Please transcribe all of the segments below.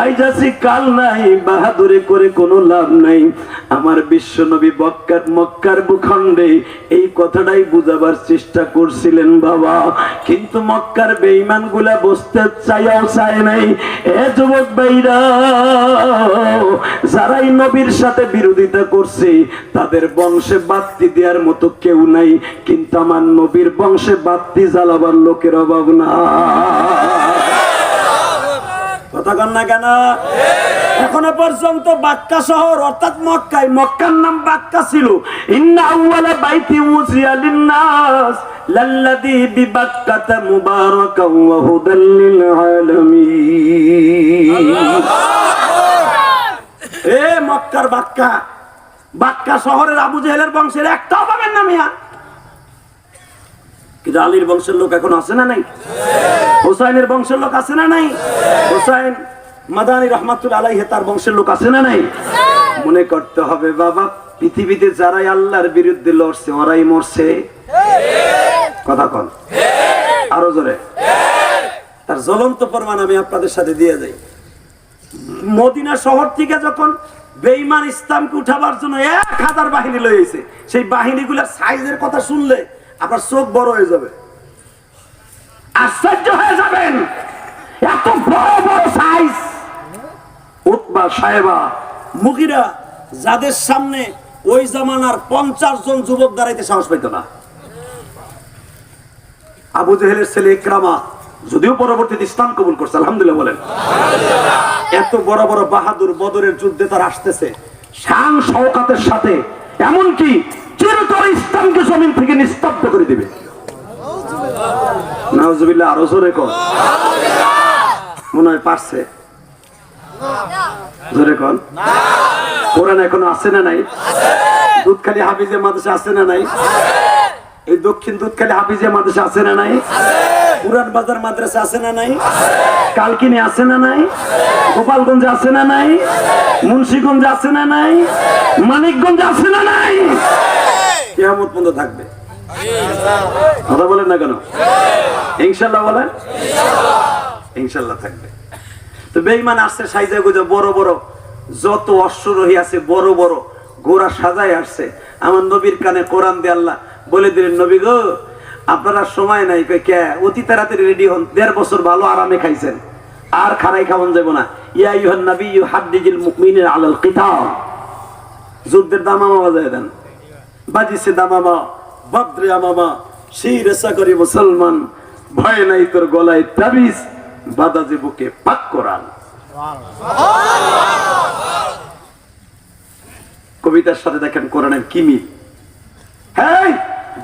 আজ আছি কাল নাই, বাহাদুরি করে কোনো লাভ নাই। আমার বিশ্ব নবী মক্কার ভূখণ্ডে এই কথাটাই বুঝাবার চেষ্টা করছিলেন বাবা, কিন্তু মক্কার বেঈমান গুলা বসতে চাইও চায় নাই। এ যুবক ভাইরা, যারাই নবীর সাথে বিরোধিতা করছে তাদের বংশে বাতি দেওয়ার মতো কেউ নাই, কিন্তু আমার নবীর বংশে বাতি জ্বালাবার লোকের অভাব না। কথা কন না কেন? এখনো পর্যন্ত বাক্কা শহর অর্থাৎ মক্কায়, মক্কার নাম বাক্কা ছিল। ইন্না আউওয়ালা বাইতি উযিয়া লিন-নাস লাল্লাযী বিবাক্কাতা মুবারাকান ওয়া হুদাল লিল আলামিন। এ মক্কার বাক্কা, বাক্কা শহরের আবু জেহেলের বংশের একটাও পাবেন না মিয়া। কিন্তু আলীর বংশের লোক এখন আছে না নাই? হুসাইনের বংশের লোক আছে না নাই? হুসাইন মাদানী রাহমাতুল্লাহ আলাইহি তার বংশের লোক আছে না নাই? মনে করতে হবে বাবা, পৃথিবীতে যারাই আল্লাহর বিরুদ্ধে লড়ছে ওরাই মরছে। কথা কন আরো জোরে। তার জ্বলন্ত প্রমাণ আমি আপনাদের সাথে দিয়ে যাই। মদিনা শহর থেকে যখন বেঈমান ইসলামকে উঠাবার জন্য 1000 বাহিনী লইছে, সেই বাহিনীগুলোর সাইজের কথা শুনলে আপনার চোখ বড় হয়ে যাবে, আশ্চর্য হয়ে যাবেন। এত বড় বড় সাইজ। উতবা, সাহেবা, মুগিরা, যাদের সামনে ওই জামানার 50 জন যুবক দাঁড়াইতে সাহস পাইত না। আবু জেহেলের ছেলে ইকরামা, যদিও পরবর্তীতে ইসলাম কবুল করছে, আলহামদুলিল্লাহ বলেন। এত বড় বড় বাহাদুর বদরের যুদ্ধে তার আসতেছে শান শওকাতের সাথে, এমনকি চিরতর ইসলামকে জমিন থেকে নিস্তব্ধ করে দিবে। নাউজুবিল্লাহ, আরো জোরে কর। মনে হয় পারছে? জোরে কর। কোরআন এখনো আছে না নাই? দুধখালি হাফিজে মাদ্রাসা আছে না নাই? এই দক্ষিণ দুধখালি হাফিজে মাদ্রাসা আছে না নাই? পুরান বাজার মাদ্রাসা আছে না নাই? কালকিনি আছে না নাই? গোপালগঞ্জে আছে না নাই? মুন্সিগঞ্জে আছে না নাই? মানিকগঞ্জে আছে না নাই? কিয়ামত পর্যন্ত থাকবে। কথা বলেন না কেন? ইনশাআল্লাহ বলেন। ইনশাআল্লাহ থাকবে। তো বেঈমান আসছে সাইজা গুজা বড় বড় যত অশ্বরোহী আছে, বড় বড় ঘোড়া সাজায় আসছে। আমার নবীর কানে কোরআন দিয়ে আল্লাহ বলে দিলেন, নবী গো আপনারা সময় নাই, কে অতি তাড়াতাড়ি রেডি হন। 1.5 বছর ভালো আরামে খাইছেন, আর খারাই খাওয়ান যাবো না। ইয়া আইয়ুহান নাবিয়্যু হাদ্দিজিল মুমিনিনা আলাল কিতাল। যুদ্ধের দামামা বাজায় দেন, বাজিছে দামামা, বদ্রে আমামা, সেই রেসা করি মুসলমান, ভয় নাই তোর গলায় তাবিজ, বাদা যে বুকে পাক কোরআন। কবিতার সাথে দেখেন কোরআনের কি মিল। হ্যাঁ,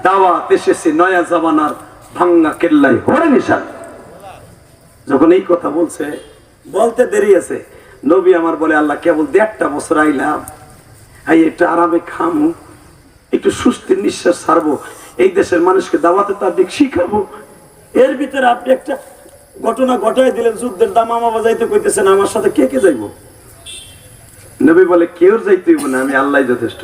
দাওয়াত এসেছে নয়া জামানার ভাঙ্গা কেল্লায় হরে নিশান। যখন এই কথা বলছে, বলতে দেরি আছে, নবী আমার বলে, আল্লাহ কেবল 1.5 বছর আইলাম, একটু আরামে খামু, একটু সুস্থির নিঃশ্বাস ছাড়বো, এই দেশের মানুষকে দাওয়াতে তাবলীগ শিখাবো। এর ভিতরে আপনি একটা ঘটনা ঘটাই দিলেন, যুদ্ধের দামামা বাজাইতে কইতেছেন, আমার সাথে কে কে যাইবো? নবী বলে, কেউ যাইতে হইব না, আমি আল্লাহ যথেষ্ট।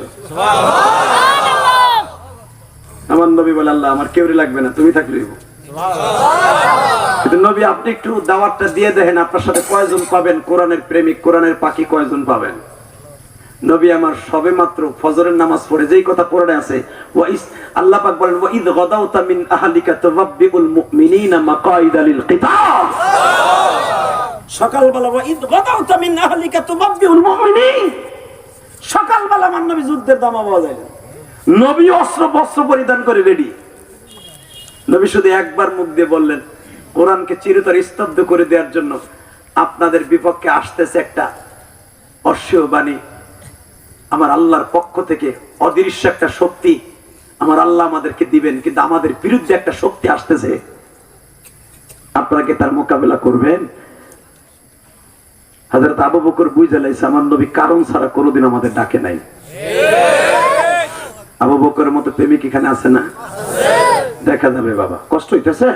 আমার নবী বলে, আল্লাহ আমার কেউই লাগবে না, তুমি থাকলে হইব। কিন্তু নবী আপনি একটু দাওয়াতটা দিয়ে দেখেন, আপনার সাথে কয়জন পাবেন কোরআনের প্রেমিক, কোরআনের পাখি কয়জন পাবেন? নবী আমার সবে মাত্র ফজরের নামাজ পড়ে যেই কথা কোরআনে আছে, আল্লাহ পাক বলেন, ওয়া ইয গাদাউতা মিন আহলিকা তুবাব্বিউল মুমিনিনা মাকাইদা লিল কিতাল। সকালবেলা ওয়া ইয গাদাউতা মিন আহলিকা তুবাব্বিউল মুমিনিন, সকালবেলা আমার নবী যুদ্ধের দামা বাজাইলেন। নবী অস্ত্র বস্ত্র পরিধান করে রেডি। নবী শুধু একবার মুখ দিয়ে বললেন, কোরআনকে চিরতর স্তব্ধ করে দেওয়ার জন্য আপনাদের বিপক্ষে আসতেছে একটা অশ্বীয় বাণী আমার আল্লাহর পক্ষ থেকে, অদৃশ্য একটা শক্তি আমার আল্লাহ আমাদেরকে দিবেন, কিন্তু আমাদের বিরুদ্ধে একটা শক্তি আসতেছে, আপনারা কি তার মোকাবেলা করবেন? হযরত আবু বকর বুঝে লাইছে, আমার নবী কারণ ছাড়া কোনোদিন আমাদের ডাকে নাই। আবু বকরের মতো প্রেমিক এখানে আছে না? দেখা যাবে বাবা, কষ্ট হইতেছে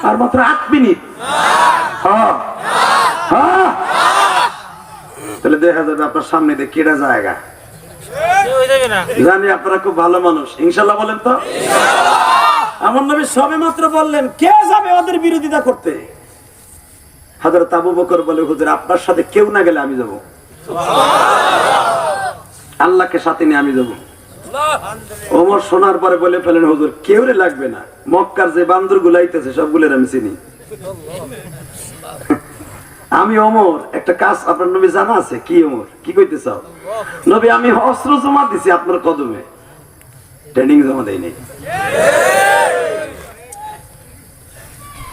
আর মাত্র 8 মিনিট। তাহলে দেখা যাবে আপনার সামনে দিয়ে কেডা জায়গা জানি। আপনারা খুব ভালো মানুষ, ইনশাআল্লাহ বলেন তো। আমার নবী সবে মাত্র বললেন, কে যাবে ওদের বিরোধিতা করতে? হযরত আবু বকর বলে, হুজুর আপনার সাথে কেউ না গেলে আমি যাব, আল্লাহকে সাথে নিয়ে আমি যাব। ওমর শোনার পরে বলে ফেলেন, হুজুর কেউ রে লাগবে না, মক্কার যে বান্দর গুলাইতেছে সবগুলোর আমি চিনি। আমি ওমর একটা কাজ আপনার নবী জানা আছে? কি ওমর, কি কইতে চাও? নবী আমি অস্ত্র জমা দিছি আপনার কদমে, ট্রেনিং জমা দেই নাই।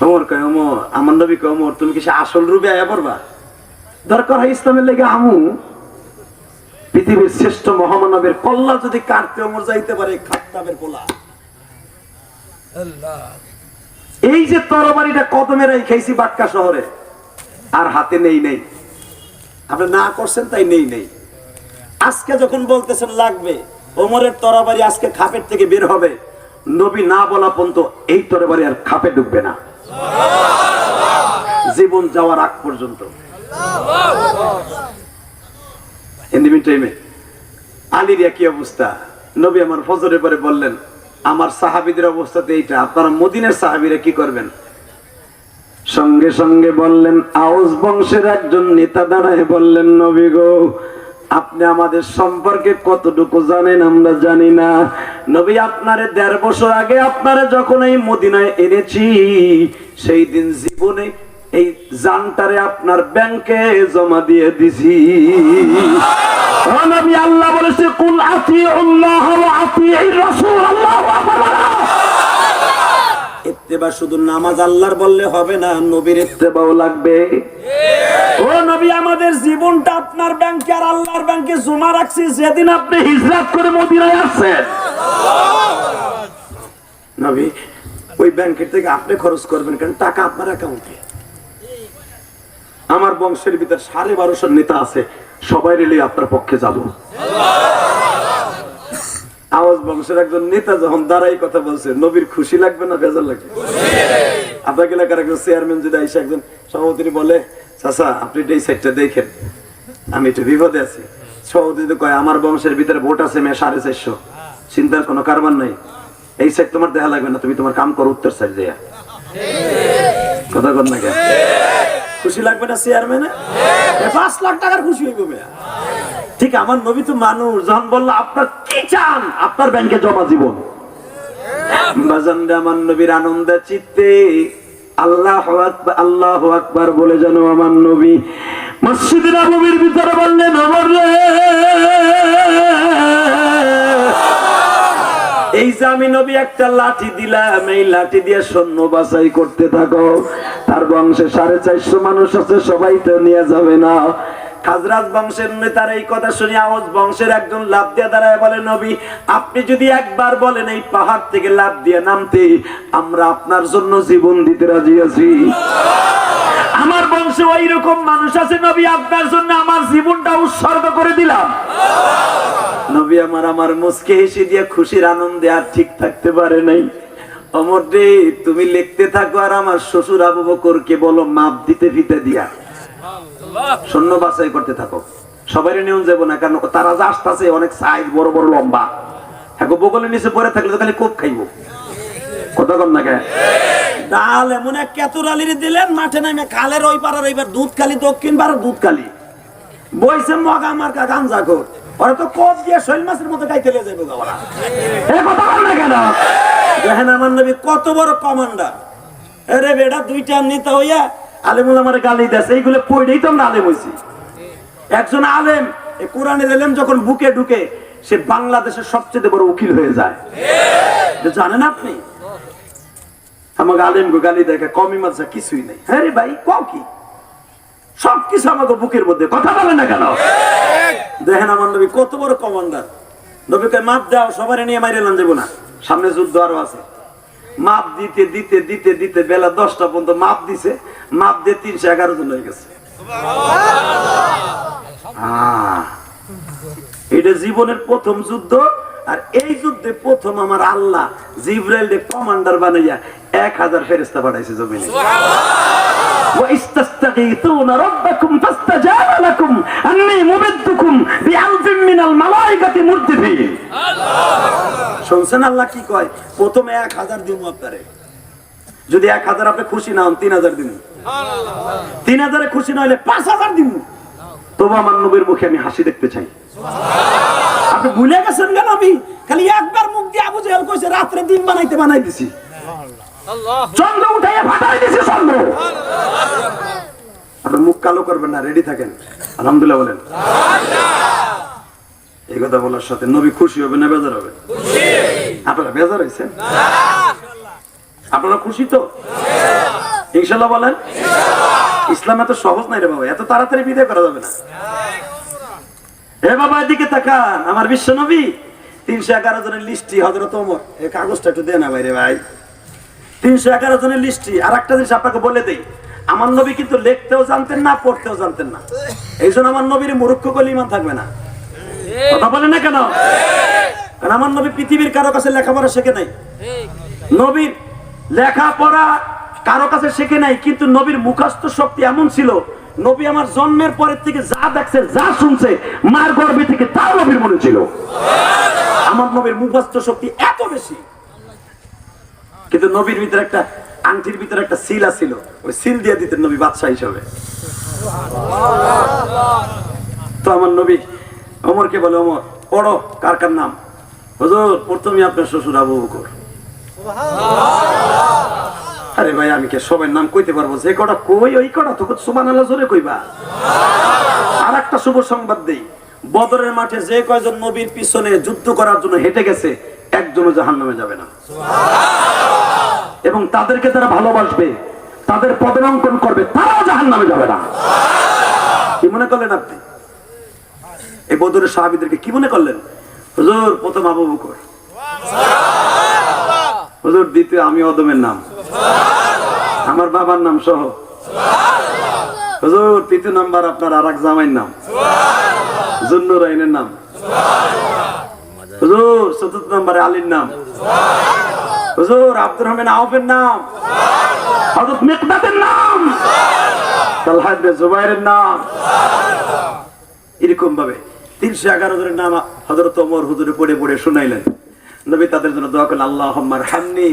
ওমর কয়, ওমর আমার নবী কয়, ওমর তুমি কি সে আসল রূপে আয়া পড়বা? দরকার হয় ইসলামের লেগে আমু পৃথিবীর শ্রেষ্ঠ মহামানবের কল্লা যদি কাটতে ওমর যাইতে পারে, খাত্তাবের পোলা। এই যে তরবারিটা কদমে রাখাইছি বাক্কা শহরে, আর হাতে নেই নেই, আপনি না করছেন তাই নেই নেই। আজকে যখন বলতেছেন লাগবে, ওমরের তরবারি আজকে খাপের থেকে বের হবে, নবী না বলা পর্যন্ত এই তরবারি আর খাপে ঢুকবে না, জীবন যাওয়ার আগ পর্যন্ত। আলীর একই অবস্থা। নবী আমার ফজরের পরে বললেন, আমার সাহাবীদের অবস্থাতে এইটা, আপনারা মদিনার সাহাবীরা কি করবেন? সঙ্গে সঙ্গে বললেন, আউস বংশের একজন নেতা দাঁড়ায় বললেন, নবী গো আপনি আমাদের সম্পর্কে কতটুকু জানেন আমরা জানি না। নবী আপনারে 1.5 বছর আগে আপনারে যখন এই মদিনায় এনেছি, সেই দিন জীবনে এই জানটারে আপনার ব্যাংকে জমা দিয়ে দিছি। ও নবী আল্লাহ বলেছে, কুল আতিউল্লাহ ওয়া আতিউর রাসূল। আল্লাহু আকবার। ইত্তেবা শুধু নামাজ আল্লাহর বললে হবে না, নবীর ইত্তেবাও লাগবে। ও নবী আমাদের জীবনটা আপনার ব্যাংকে আর আল্লাহর ব্যাংকে জমা রাখছি যেদিন আপনি হিজরত করে মদিনায় আসছেন। নবী ওই ব্যাংকের থেকে আপনি খরচ করবেন কেন? টাকা আপনার অ্যাকাউন্টে। আমার বংশের ভিতর 1250 নেতা আছে, সবাই রেলে আপনার পক্ষে যাব। আওয়াজ বংশের একজন নেতা যখন দাঁড়াই কথা বলছে, নবীর খুশি লাগবে না বেজার লাগবে? আপনার এলাকার একজন চেয়ারম্যান যদি আইসা একজন সভাপতি বলে, চাচা আপনি এই সাইডটা দেখেন, আমি একটু বিপদে আছি, সভাপতি কয় আমার বংশের ভিতরে ভোট আছে 450, চিন্তার কোনো কারবার নাই, এই সাইড তোমার দেখা লাগবে না, তুমি তোমার কাম করো উত্তর সাইড দেয়া। কথা কর না কেন? খুশি লাগবে না চেয়ারম্যানে? 5 লাখ টাকার খুশি হইব মেয়া। ঠিক আমার নবী তো মানুষ, যখন বললো আপনার কি চান, আপনার ব্যাংকে জমা জীবন। বাজানরে আমার নবীর আনন্দে চিত্তে আল্লাহু আকবার আল্লাহু আকবার বলে যেন আমার নবী মসজিদে নববীর ভিতরে বললেন, ওমর রে এই যে আমি নবী একটা লাঠি দিলাম, এই লাঠি দিয়ে সৈন্য বাছাই করতে থাকো, তার বংশে 450 মানুষ আছে, সবাই তো নিয়ে যাবে না। খাজরাজ বংশের নেতার এই কথা শুনে আওয়াজ বংশের একজন লাফ দিয়ে দাঁড়ায় বলে, নবী আপনি যদি একবার বলেন এই পাহাড় থেকে লাফ দিয়ে নামতে, আমরা আপনার জন্য জীবন দিতে রাজি আছি। আমার বংশে ওই রকম মানুষ আছে, নবী আপনার জন্য আমার জীবনটা উৎসর্গ করে দিলাম। নবী আমার মুস্কে হেসে দিয়ে খুশির আনন্দে আর ঠিক থাকতে পারে নাই। ওমর রে তুমি লিখতে থাকো, আর আমার শ্বশুর আবু বকরকে বলো মাপ দিতে ফিতে দিয়া সৈন্য বাছাই করতে থাকো, সবাই নিয়ে যাবো না, কারণ তারা যা আসতেছে অনেক সাইজ বড় বড় লম্বা, হ্যাঁ বগলের নিচে পড়ে থাকলে তো খালি কোপ খাইবো। কথা কর না কে? ডাল এমন এক কেতুরালির দিলেন, মাঠে নামে খালের ওই পাড়ার ওইবার দুধখালি, দক্ষিণ পাড়ার দুধখালি বইছে মগা মার্কা গাঞ্জা খোর, ওরা তো কোপ দিয়ে শৈল মাছের মতো গাইতে লে যাবে। কথা বল না কেন? দেখেন আমার নবী কত বড় কমান্ডার। আরে বেটা দুইটা নেতা হইয়া আলেমুল আমার গালি দেশে, এইগুলো পড়েই তো আমরা আলেম হয়েছি। একজন আলেম কোরআনের এলেম যখন বুকে ঢুকে, সে বাংলাদেশের সবচেয়ে বড় উকিল হয়ে যায়, জানেন আপনি? আমাকে আলেম গালি দেখে কমি মাঝে কিছুই নেই। হ্যাঁ রে ভাই কও কি, সবকিছু আমাকে বুকের মধ্যে। কথা বলে না কেন? দেখেন আমার নবী কত বড় কমান্ডার। নবীকে মাপ দাও, সবাই নিয়ে মাইরে লান যাবো না, সামনে যুদ্ধ আরো আছে। মাপ দিতে দিতে দিতে দিতে বেলা 10টা পর্যন্ত মাপ দিছে, মাপ দিয়ে 311 জন হয়ে গেছে। এটা জীবনের প্রথম যুদ্ধ, আর এই যুদ্ধে প্রথম আমার আল্লাহ জিবরাইল কমান্ডার বানাইয়া 1000 ফেরেশতা পাঠাইছে জমিনে। وَإِسْتَسْتَغِيثُونَ رَبَّكُمْ فَاسْتَجَابَ لَكُمْ أَنِّي مُمِدُّكُمْ بِأَلْفٍ مِّنَ الْمَلَائِكَةِ مُرْدِفِينَ। শুনছেন আল্লাহ কি কয়? প্রথমে 1000 দিমু আপনারে, যদি 1000 আপনি খুশি না হন 3000 দিন, 3000 খুশি না হলে 5000 দিন, তবু আমার নবীর মুখে আমি হাসি দেখতে চাই। আপনি ভুলে গেছেন কেন? আমি খালি একবার মুখ দিয়ে আবু জেহেল কইছে রাত্রে দিন বানাই দিছি, চন্দ্র উঠাইয়া ফাটাই দিছি চন্দ্র। আপনি মুখ কালো করবেন না, রেডি থাকেন। আলহামদুলিল্লাহ বলেন। এই কথা বলার সাথে নবী খুশি হবে না বেজার হবে? আপনারা বেজার হয়েছেন? আপনারা খুশি তো ইনশাল্লাহ বলেন? ইসলাম এত সহজ নাই রে বাবা, এত তাড়াতাড়ি বিদায় করা যাবে না। হে বাবা এদিকে তাকান, আমার বিশ্ব নবী 311 জনের লিস্টি হযরত ওমর, এই কাগজটা একটু দে না ভাই রে ভাই। 311 জনের লিস্টি। আর একটা জিনিস আপনাকে বলে দেই, আমার নবী কিন্তু লিখতেও জানতেন না, পড়তেও জানতেন না। এই জন্য আমার নবীর মূর্খ করলে ঈমান থাকবে না। কথা বলেন না কেন? কারণ আমার নবী পৃথিবীর কারো কাছে লেখাপড়া শেখে নাই, নবীর লেখাপড়া কারো কাছে শেখে নাই, কিন্তু নবীর মুখস্থ শক্তি এমন ছিল, নবী আমার জন্মের পরের থেকে যা দেখছে যা শুনছে মার গর্ভে থেকে তাও নবীর মনে ছিল। আমার নবীর মুখস্থ শক্তি এত বেশি, কিন্তু নবীর ভিতরে একটা আংটির ভিতরে একটা সিল ছিল, ওই সিল দিয়ে দিতেন নবী বাদশা হিসাবে। তো আমার নবী ওমরকে বলে, ওমর পড়ো। কার কার নাম? হুজুর প্রথমে আপনার শ্বশুর আবু বকর। আরে ভাই আমি কে সবাই নাম কইতে পারবো? যে কটা কই ওই কটা তো সুবহানাল্লাহ জোরে কইবা। আর একটা শুভ সংবাদ দেই, বদরের মাঠে যে কয়জন নবীর পিছনে যুদ্ধ করার জন্য হেঁটে গেছে একজনও জাহান্নামে যাবে না, এবং তাদেরকে যারা ভালোবাসবে তাদের পদাঙ্কন করবে তারাও জাহান্নামে যাবে না। কি মনে করলেন আপনি? এই বদরের সাহাবীদেরকে কি মনে করলেন? হুজুর প্রথম আবু বকর, হুজুর দ্বিতীয় আমি অদমের নাম, আমার বাবার নাম সহ, হুজুর তৃতীয় নাম্বার আপনার আরেক জামাইয়ের নাম, জুন্নুরাইনের নাম, হুজুর চতুর্থ নম্বরে আলীর নাম, হুজুর আব্দুর রহমান আউফের নাম, হযরত মিকদাদের নাম, তালহা ইবনে জুবাইরের নাম। এরকম ভাবে 311 জনের নাম হযরত ওমর হুজুরে পড়ে পড়ে শুনাইলেন। নবী তাদের জন্য দোয়া করলেন, আল্লাহুম্মা আরহামনি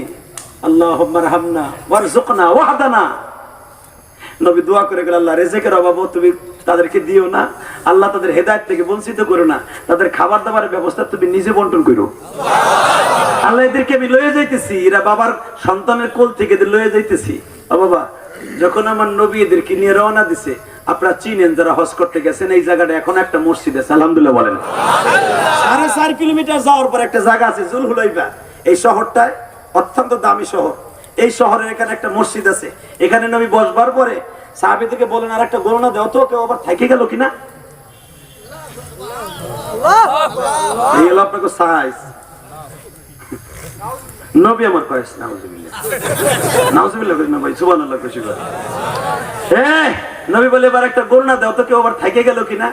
আল্লাহুম্মা আরহামনা ওয়ারযুকনা ওয়াহদানা। নবী দোয়া করে গেলেন, আল্লাহ রিজিকের অভাব তুমি তাদেরকে দিও না, আল্লাহ তাদের হেদায়েত থেকে বঞ্চিত করো না, তাদের খাবার দাবারের ব্যবস্থা তুমি নিজে বন্টন করো। আল্লাহ এদেরকে আমি লয়ে যাইতেছি, এরা বাবার সন্তানের কোল থেকে এদের লয়ে যাইতেছি। ও বাবা, যখন আমার নবী এদেরকে নিয়ে রওনা দিছে, আপনারা চিনেন যারা হজ করতে গেছেন, এই জায়গাটা এখন একটা মসজিদ আছে, আলহামদুলিল্লাহ বলেন। 4.5 কিলোমিটার যাওয়ার পর একটা জায়গা আছে জুলহুলাইফা। এই শহরটায় অত্যন্ত দামি শহর। এই শহরের এখানে একটা মসজিদ আছে। এখানে নবী বসবার পরে সাহাবীদেরকে বলেন, আর একটা গণনা দাও তো, কেউ আবার থেকে গেল কিনা। এই হলো আপনাকে সাইজ। নবী আমার কয়েস নাউজুবিল্লাহ, নাউজুবিল্লাহ কই না ভাই, সুবহানাল্লাহ খুশি করে। নবী বলে, এবার একটা গণনা দাও তো, কেউ আবার থেকে গেল কিনা।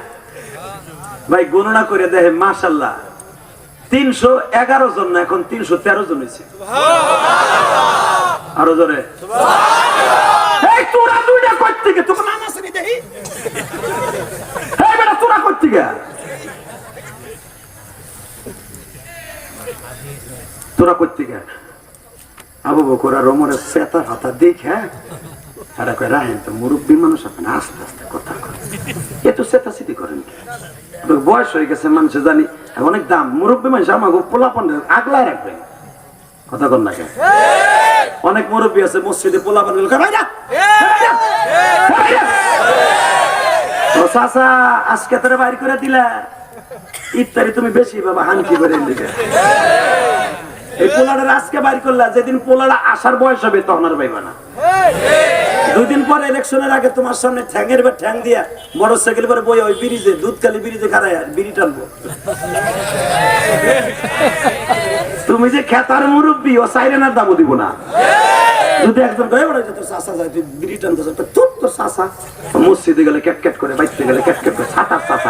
ভাই গণনা করে দেখে মাশাআল্লাহ 311 জন না, এখন 313 জন হয়েছে। আরো জোরে এই তোরা দুইটা কই থেকে তোকে নাম আছে নি দেখি। এই বেটা তোরা কই থেকে? তোরা কই থেকে? আবু বকর আর ওমরের সেতা হাতা দেখে আরে কই রাহেন তো মুরব্বী মানুষ, আপনি আস্তে আস্তে কথা করেন, এত সেতা সিটি করেন কি? বয়স হয়ে গেছে মানুষ জানি, অনেক দাম। মুরব্বী মানুষ আমাকে পোলাপান আগলায় রাখবেন, কথা কর না কেন? অনেক মুরব্বী আছে মসজিদে পোলাপান চাচা আজকে তোরা বাইর করে দিলা ইফতারি তুমি বেশি বাবা হানকি করে দিকে। এই পোলাটা আজকে বাইর করলা, যেদিন পোলাটা আসার বয়স হবে তখন আর পাইবা না। 2 দিন পরে ইলেকশনের আগে তোমার সামনে ঠ্যাঙের বা ঠ্যাং দিয়া মোটরসাইকেল করে বই ওই ব্রিজে দুধকালি ব্রিজে খারায় বিড়ি টানবো। তুমি যে খেতার মুরব্বী, ও সাইরেনার দামও দিব না। যদি একজন কয়ে বড় তোর চাষা যায় তুই বিড়ি টানতেছ, তোর চাষা মসজিদে গেলে ক্যাটক্যাট করে, বাইতে গেলে ক্যাটক্যাট করে, ছাতার চাষা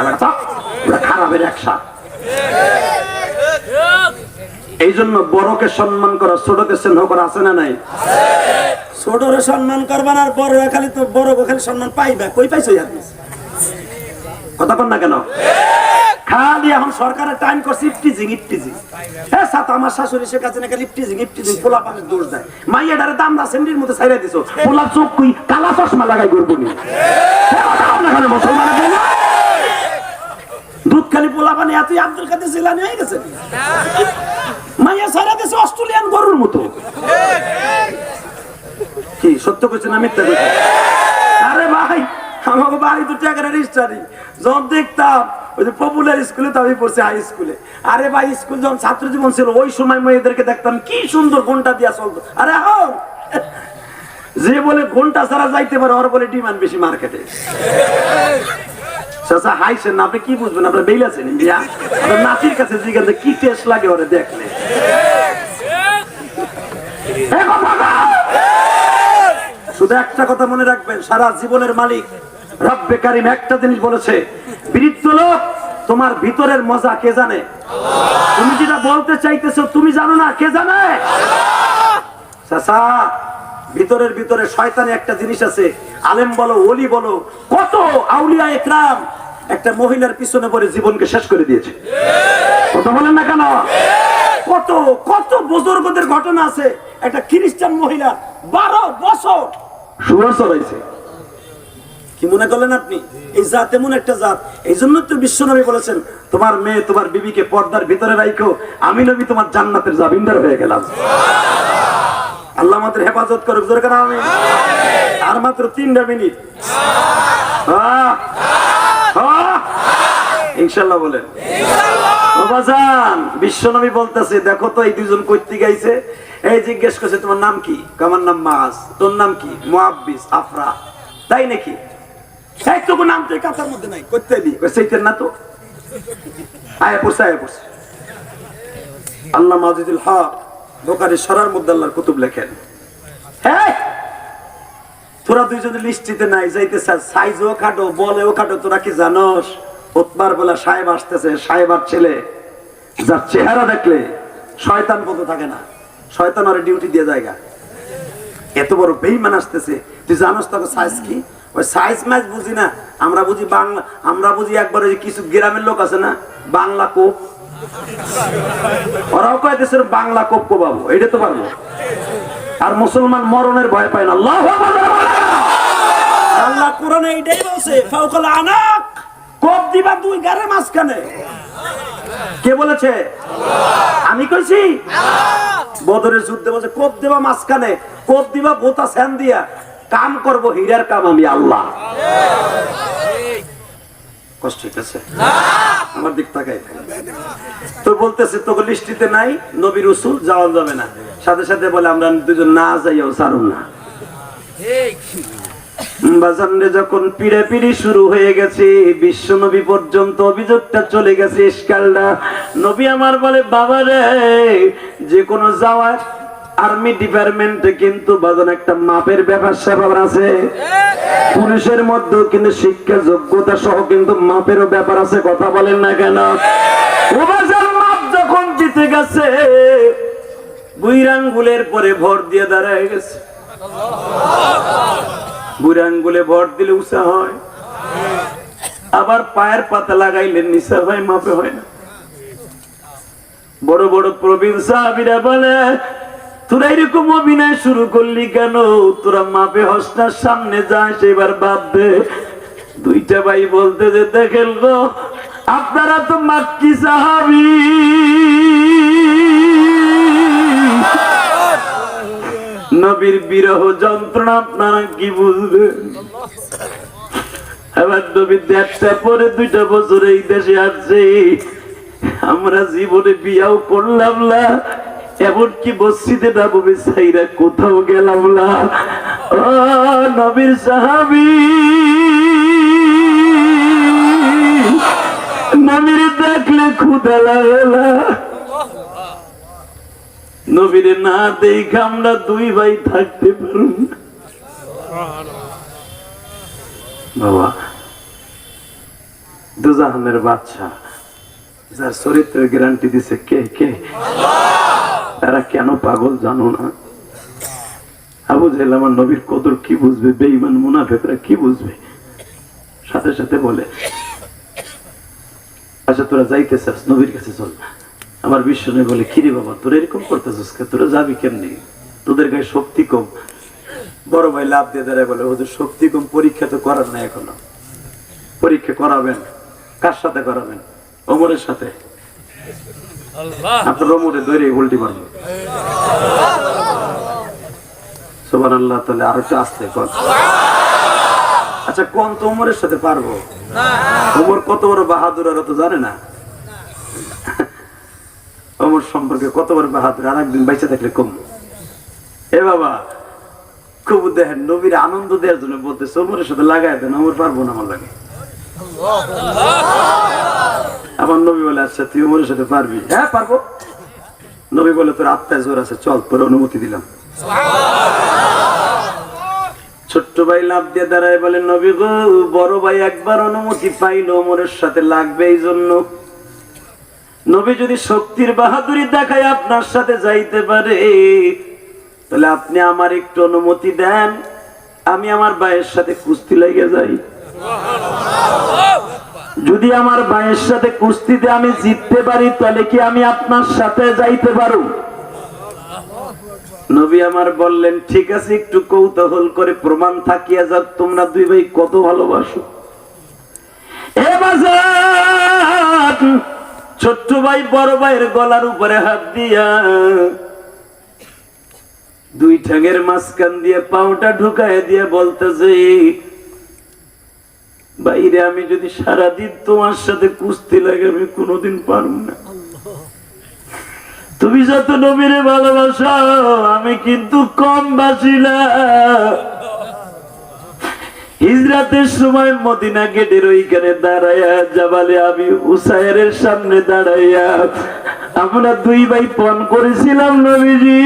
খারাপের একসাথ। এই জন্য বড়কে সম্মান করা, ছোটকে স্নেহ করা আছে না নাই? ছোটরে সম্মান করবার আর বড় খালি তো বড় খালি সম্মান পাইবা, কই পাইছো? কথা কন না কেন? খালি এখন সরকারের টাইম করছে ইফটিজিং হ্যাঁ সাথে আমার শাশুড়ি সে কাছে নাকি ইফটিজিং পোলা পানের দোষ দেয় মাইয়াটারে দামরা সেন্ডির মধ্যে ছাইড়া দিছো পোলা চোখ কই কালা চশমা লাগাই করবো নি মুসলমানের দুধ খালি পোলা পানি এত আব্দুল কাদের জিলানী হয়ে গেছে মাইয়া ছাইড়া দিছে অস্ট্রেলিয়ান গরুর মতো কি সত্য কইছে না মিথ্যা কইছে আরে ভাই আমাকে বাড়ি তো টাকার রেজিস্ট্রারি যখন দেখতাম ওই যে পপুলার স্কুলে তো আমি পড়ছি হাই স্কুলে আরে ভাই স্কুল যখন ছাত্র জীবন ছিল ওই সময় মেয়েদেরকে দেখতাম কি সুন্দর ঘন্টা দিয়া চলতো আরে হাও যে বলে ঘন্টা ছাড়া যাইতে পারে ওর বলে ডিমান্ড বেশি মার্কেটে চাচা হাইছেন না আপনি কি বুঝবেন আপনার বেল আছেন ইন্ডিয়া আপনার নাতির কাছে জিজ্ঞাসা কি টেস্ট লাগে ওরা দেখলে শুধু একটা কথা মনে রাখবেন সারা জীবনের মালিক রব্বে কারিম একটা জিনিস বলেছে বৃদ্ধ লোক তোমার ভিতরের মজা কে জানে তুমি যেটা বলতে চাইতেছো তুমি জানো না কে জানে চাচা ভিতরের ভিতরে শয়তানি একটা জিনিস আছে আলেম বলো ওলি বলো কত আউলিয়া একরাম একটা মহিলার পিছনে পড়ে জীবনকে শেষ করে দিয়েছে কথা বলেন না কেন কত কত বুজুর্গদের ঘটনা আছে একটা খ্রিস্টান মহিলা 12 বছর সুর চড়াইছে কি মনে করলেন আপনি এই জাত এমন একটা জাত এই জন্য তো বিশ্বনবী বলেছেন তোমার মেয়ে তোমার বিবিকে পর্দার ভিতরে রাখো আমি নবী তোমার জান্নাতের জামিনদার হয়ে গেলাম আল্লাহ আমাদের হেফাজত করুক জোরে করে আমিন আর মাত্র 3টা মিনিট ইনশাআল্লাহ বলেন বিশ্বনবী বলতেছে দেখো তো এই দুজন কইতে গাইছে এই জিজ্ঞেস করছে তোমার নাম কি আমার নাম মাস তোর নাম কি মুআব্বিস আফরা তাই নাকি এইটুকু নাম তো কাতার মধ্যে নাই কইতেলি কইছেন না তো আয়া পড়ছে আল্লাহ মাজিদুল হক বুখারী শরহের মধ্যে আল্লাহর কুতুব লেখেন হ্যাঁ তোরা দুইজনের লিস্টিতে নাই যাইতে সাইজও কাটো বলেও কাটো তোরা কি জানোস উতবার বলা সাহেব আসতেছে সাহেবার ছেলে যার চেহারা দেখলে শয়তান পথে থাকে না শয়তান ওর ডিউটি দিয়ে জায়গা এত বড় বেঈমান আসতেছে তুই জানোস তোর সাইজ কি ওই সাইজ ম্যাচ বুঝি না আমরা বুঝি বাংলা আমরা বুঝি একবার ওই কিছু গ্রামের লোক আছে না বাংলা কোপ ওরাও কয় দেশের বাংলা কোপ কোবাবো এটা তো পারবো আর মুসলমান মরণের ভয় পায় না আল্লাহু আকবার আল্লাহ কোরআনে এইটাই বলছে ফাওকাল আনাক কোপ দিবা দুই গারের মাঝখানে কে বলেছে আমি কইছি বদরের যুদ্ধে বলছে কোপ দিবা মাঝখানে কোপ দিবা গোতা স্যান দিয়া কাম করব হীরার কাম আমি আল্লাহ কষ্ট হইতেছে আমার দিক তাকাই তো বলতেছে তোকে লিস্টিতে নাই নবী রাসূল যাওয়া যাবে না সাথে সাথে বলে আমরা দুজন না যাইও ছাড়ুন না বাজারে যখন পিড়াপিড়ি শুরু হয়ে গেছে বিশ্ব নবী পর্যন্ত অভিযোগটা চলে গেছে ইশকালটা নবী আমার বলে বাবা রে যে কোনো যাওয়া আর্মি ডিপার্টমেন্টে কিন্তু বাজান একটা মাপের ব্যাপার স্যাপার আছে পুলিশের মধ্যেও কিন্তু শিক্ষা যোগ্যতা সহ কিন্তু মাপেরও ব্যাপার আছে কথা বলেন না কেন ও বাজার মাপ যখন জিতে গেছে বুইরাঙ্গুলের পরে ভর দিয়ে দাঁড়ায় গেছে বুইরাঙ্গুলে ভর দিলে উঁচা হয় আবার পায়ের পাতা লাগাইলে নিচা হয় মাপে হয় না বড় বড় প্রবীণ সাহাবীরা বলে তোরা এরকম অভিনয় শুরু করলি কেন তোরা মাপে হস্তার সামনে যাস এবার বাদ দে দুইটা ভাই বলতে যে দেখেন গো আপনারা তো মাক্কি সাহাবী নবীর বিরহ যন্ত্রণা আপনারা কি বুঝবেন এবার নবী 1.5 পরে 2টা বছর এই দেশে আসছে আমরা জীবনে বিয়াও করলাম না এমনকি মসজিদে নববী ছাইরা কোথাও গেলাম না ও নবীর সাহাবী নবীর দেখলে ক্ষুধা লাগে না নবীরে না দেখে আমরা দুই ভাই থাকতে পারব না বাবা দুজাহানের বাদশা যার চরিত্রের গ্যারান্টি দিছে কে কে তারা কেন পাগল জানো না আবু জাহেল আমার নবীর কদর কি বুঝবে বেঈমান মুনাফিকরা কি বুঝবে সাথে সাথে বলে আচ্ছা তোরা যাইতেছিস নবীর কাছে চল। আমার বিশ্বনবী বলে কিরে বাবা তোরা এরকম করতেছিস, তোরা যাবি কেমনি, তোদের গায়ে শক্তি কম। বড় ভাই লাভ দিয়ে দাঁড়ায় বলে ওদের শক্তি কম, পরীক্ষা তো করার নাই এখনো। পরীক্ষা করাবেন, কার সাথে করাবেন? ওমরের সাথে। আপনার ওমরে দৈরে উল্টি মারবেন। সুবহানাল্লাহ। তাহলে আরো একটু আসতে কর। আচ্ছা কোন তো ওমরের সাথে পারবো? ওমর কত বড় বাহাদুর আর তো জানে না। ওমর সম্পর্কে কত বড় বাহাদুর, আর একদিন বাইচে থাকলে কম। এ বাবা খুব দেখেন নবীর আনন্দ দেওয়ার জন্য বলতেছে ওমরের সাথে লাগাই দেন, ওমর পারবো না আমার লাগে। আমার নবী বলে আচ্ছা তুই ওমরের সাথে পারবি? হ্যাঁ পারবো। নবী বলে তোর আত্মায় জোর আছে, চল তোর অনুমতি দিলাম। ছোট্ট ভাই লাভ দিয়ে দাঁড়ায় বলে নবী গো, বড় ভাই একবার অনুমতি পাইলো ওমরের সাথে লাগবে, এই জন্য নবী যদি শক্তির বাহাদুরি দেখায় আপনার সাথে যাইতে পারে তাহলে আপনি আমার একটু অনুমতি দেন, আমি আমার ভাইয়ের সাথে কুস্তি লেগে যাই। যদি আমার ভাইয়ের সাথে কুস্তিতে আমি জিততে পারি তাহলে কি আমি আপনার সাথে যাইতে পারো? নবী আমার বললেন ঠিক আছে, একটু কৌতূহল করে প্রমাণ থাকিয়া যাক তোমরা দুই ভাই কত ভালোবাসো। এ বাজার ছোট্ট ভাই বড় ভাইয়ের গলার উপরে হাত দিয়া দুই ঠ্যাঙের মাঝখান দিয়ে পাউটা ঢুকায় দিয়ে বলতেছে বাইরে আমি যদি সারাদিন তোমার সাথে কুস্তি লাগে আমি কোনোদিন পারব না। তুমি যত নবীরে ভালোবাসো আমি কিন্তু কম বাসি না। হিজরাতের সময় মদিনা গেটের ওইখানে দাঁড়াইয়া জাবালে আমি উসাইরের সামনে দাঁড়াইয়া আমরা দুই ভাই পণ করেছিলাম নবীজি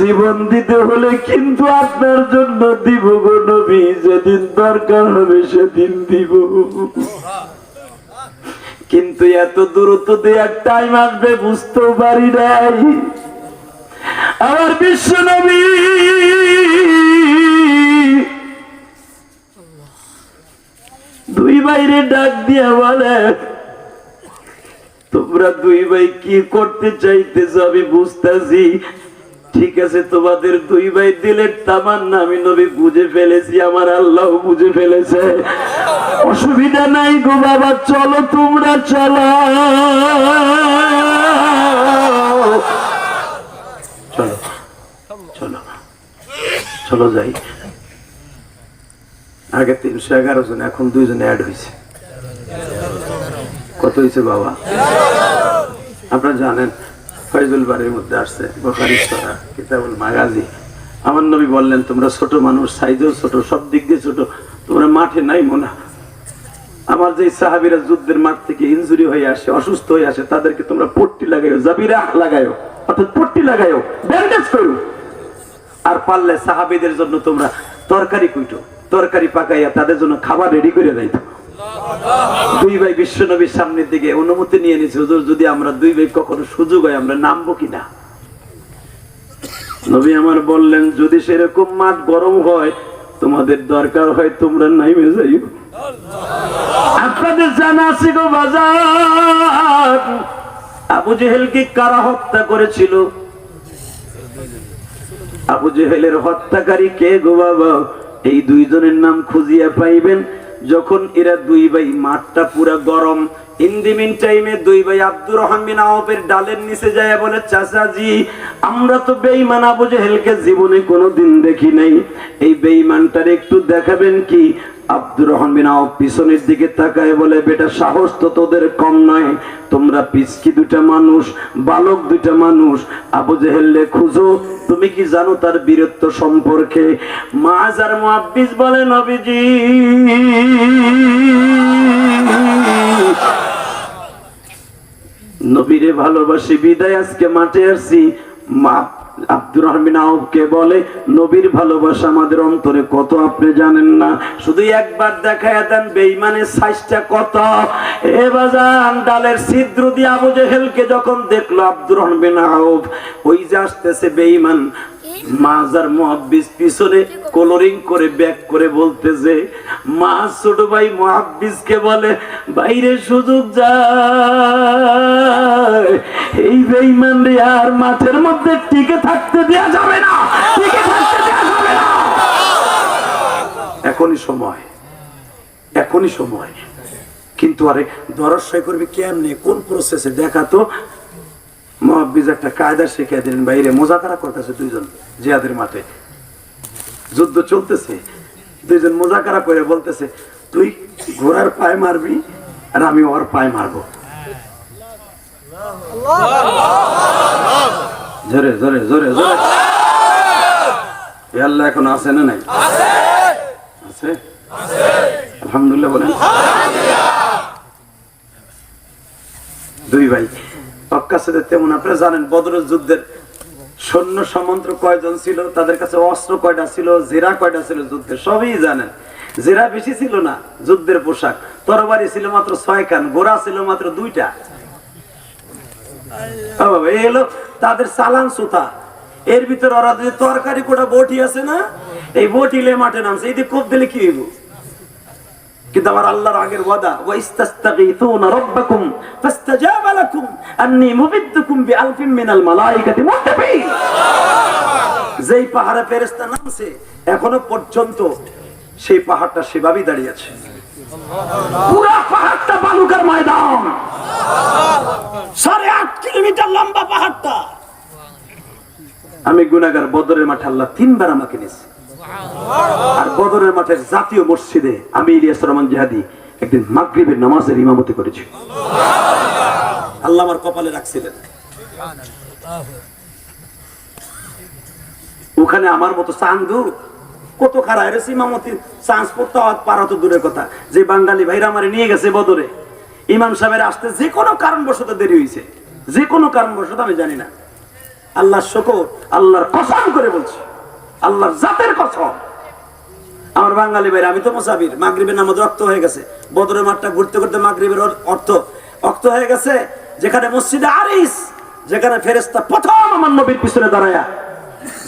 জীবন দিতে হলে কিন্তু আপনার জন্য দিব গো নবী, যেদিন দরকার হবে সেদিন দিব। কিন্তু এত দূরত্ব দেওয়ার টাইম আসবে বুঝতেও পারি নাই। আমার বিশ্ব নবী দুই ভাইরে ডাক দিয়া বলে তোমরা দুই ভাই কি করতে চাইতেছ আমি বুঝতেছি, ঠিক আছে তোমাদের দুই ভাই দিলের তামান্না আমি নবী বুঝে ফেলেছি, আমার আল্লাহ বুঝে ফেলেছে, অসুবিধা নাই গো বাবা, চলো তোমরা চলো চলো চলো চলো যাই। আগে 311 জন, এখন 2 জন অ্যাড হয়েছে। কত হয়েছে বাবা? আপনারা জানেন ফয়জুল বাড়ির মধ্যে আসছে বুখারী সরা কিতাবুল মাগাজি। আমার নবী বললেন তোমরা ছোট মানুষ, সাইজও ছোট, সব দিক দিয়ে ছোট, তোমরা মাঠে নাই মনে। আমার যে সাহাবীরা যুদ্ধের মাঠ থেকে ইনজুরি হয়ে আসে, অসুস্থ হয়ে আসে, তাদেরকে তোমরা পট্টি লাগাইও, জাবিরা লাগাইও, অর্থাৎ পট্টি লাগাইও, ব্যান্ডেজ করো। আর পারলে সাহাবীদের জন্য তোমরা তরকারি কুইটো, তরকারি পাকাইয়া তাদের জন্য খাবার রেডি করে দাইতো। দুই ভাই বিশ্ব নবীর সামনের দিকে অনুমতি নিয়ে নিয়েছে, হুজুর যদি আমরা দুই ভাই কখনো সুযোগ হয় আমরা নামবো কিনা। নবী আমার বললেন যদি সেরকম মাঠ গরম হয় তোমাদের দরকার হয় তোমরা নাইমে যাইও। আপনাদের জানা আছে গো বাজার আবু জেহেলকে কারা হত্যা করেছিল? আবু জেহেলের হত্যাকারী কে গো বাবা? এই দুইজনের নাম খুঁজিয়া পাইবেন। যখন এরা দুই ভাই মাঠটা পুরা গরম, ইন দি মিন টাইমে দুই ভাই আব্দুর রহমান বিন আওফের ডালের নিচে যায় বলে চাচাজি আমরা তো বেঈমান আবু জেহেলকে জীবনে কোনোদিন দেখি নাই, এই বেঈমানটার একটু দেখাবেন কি? আব্দুর রহমান বিন আওফ পিছনের দিকে তাকায় বলে বেটা সাহস তো তোদের কম নয়, তোমরা পিচকি দুটা মানুষ, বালক দুটা মানুষ, আবু জেহেলকে খুঁজো, তুমি কি জানো তার বীরত্ব সম্পর্কে? মাজার মুআব্বিস বলে নবীজি নবীরে ভালোবাসি বিদায় আজকে মাঠে আসছি। আব্দুর রহমান বিন আওফকে বলে নবীর ভালোবাসা আমাদের অন্তরে কত আপনি জানেন না, শুধু একবার দেখায় দেন বেঈমানের সাইজটা কত। এ বাজান ডালের ছিদ্র দিয়ে আবু জেহেলকে যখন দেখলো আব্দুর রহমান বিন আওফ ওই যে আসতেছে বেঈমান, মাজার মুহাব্বিস পিছনে কলরিং করে ব্যাক করে বলতেছে, মা ছোট ভাই মুহাব্বিসকে বলে, বাইরে সুযোগ যায়, এই বেঈমান রে আর মাঠের মধ্যে টিকে থাকতে দেয়া যাবে না, টিকে থাকতে দেয়া যাবে না। এখনই সময়, এখনই সময়। কিন্তু আরে দরশাই করবে কেমনে, কোন প্রসেসে দেখা তো। মুহাব্বিস একটা কায়দা শিখিয়ে দিলেন, বাইরে মোজাকারা করতেছে দুইজন জিহাদের মাঠে, যুদ্ধ চলতেছে, দুইজন মোজাকারা করে বলতেছে, তুই ঘোড়ার পায়ে মারবি আর আমি ওর পায়ে মারবো। জোরে জোরে জোরে জোরে। আল্লাহ এখন আছে না নাই? আছে, আলহামদুলিল্লাহ বলেন। দুই ভাই তেমন আপনারা জানেন, বদরের যুদ্ধের সৈন্য সামন্ত কয়জন ছিল, তাদের কাছে অস্ত্র কয়টা ছিল, জেরা কয়টা ছিল যুদ্ধের, সবই জানেন। জেরা বেশি ছিল না, যুদ্ধের পোশাক, তরবারি ছিল মাত্র 6 খান, ঘোড়া ছিল মাত্র 2টা। এই হলো তাদের চালান সুতা। এর ভিতরে ওরা যে তরকারি কোটা বটি আছে না, এই বটিলে মাঠে নামছে, এই দিয়ে কোপ দিলে কি হইব? কিন্তু আমার আল্লাহর আগের ওয়াদা, ওয়াইস্তাস্তাগীথুনা রাব্বাকুম ফাস্তাজাবা লাকুম আন্নী মুবিদ্দুকুম বিআলফিন মিনাল মালায়েকাতি মুরতাফিন। যেই পাহাড়ে ফেরেশতা নামছে, এখনো পর্যন্ত সেই পাহাড়টা সেভাবেই দাঁড়িয়ে আছে। পুরো পাহাড়টা বালুকার ময়দান, 8.5 কিলোমিটার লম্বা পাহাড়টা। আমি গুনাহগার, বদরের মাঠে আল্লাহ 3 বার আমাকে নিয়েছে। আর বদরের মাঠের জাতীয় মসজিদে আমি ইলিয়াস রহমান জিহাদি একদিন মাগরিবের নামাজের ইমামতি করেছি। আল্লাহ আমার কপালে রাখছিলেন। ওখানে আমার মতো চান্দু কত খারাপ এসে ইমামতি চান্স পড়তে পারা তো দূরের কথা, যে বাঙালি ভাইরা আমারে নিয়ে গেছে বদরে, ইমাম সাহেবের আসতে যে কোনো কারণবশত দেরি হয়েছে, যে কোনো কারণবশত, আমি জানি না। আল্লাহর শুকর, আল্লাহর কসম করে বলছি, আল্লাহর জাতের কসম, আমার বাঙালি ভাইরা, আমি তো মুসাফির, মাগরিবের নামাজ রক্ত হয়ে গেছে, বদরের মাঠটা ঘুরতে ঘুরতে মাগরিবের রক্ত হয়ে গেছে, যেখানে মসজিদে আরিস, যেখানে ফেরেশতা প্রথম আমার নবীর পিছনে দাঁড়ায়া